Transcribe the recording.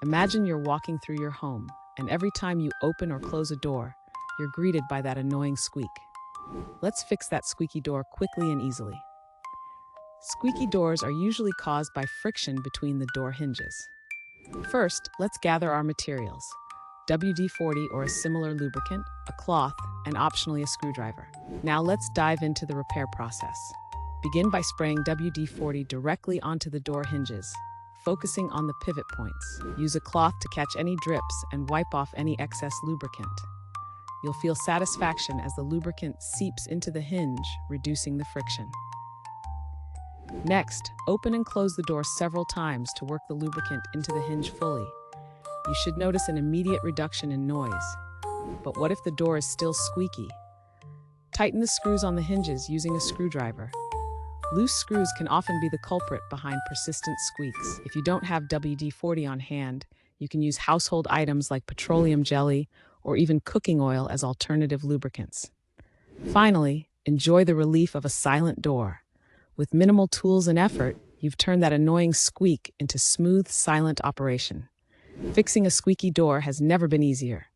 Imagine you're walking through your home, and every time you open or close a door, you're greeted by that annoying squeak. Let's fix that squeaky door quickly and easily. Squeaky doors are usually caused by friction between the door hinges. First, let's gather our materials. WD-40 or a similar lubricant, a cloth, and optionally a screwdriver. Now let's dive into the repair process. Begin by spraying WD-40 directly onto the door hinges, focusing on the pivot points. Use a cloth to catch any drips and wipe off any excess lubricant. You'll feel satisfaction as the lubricant seeps into the hinge, reducing the friction. Next, open and close the door several times to work the lubricant into the hinge fully. You should notice an immediate reduction in noise. But what if the door is still squeaky? Tighten the screws on the hinges using a screwdriver. Loose screws can often be the culprit behind persistent squeaks. If you don't have WD-40 on hand, you can use household items like petroleum jelly or even cooking oil as alternative lubricants. Finally, enjoy the relief of a silent door. With minimal tools and effort, you've turned that annoying squeak into smooth, silent operation. Fixing a squeaky door has never been easier.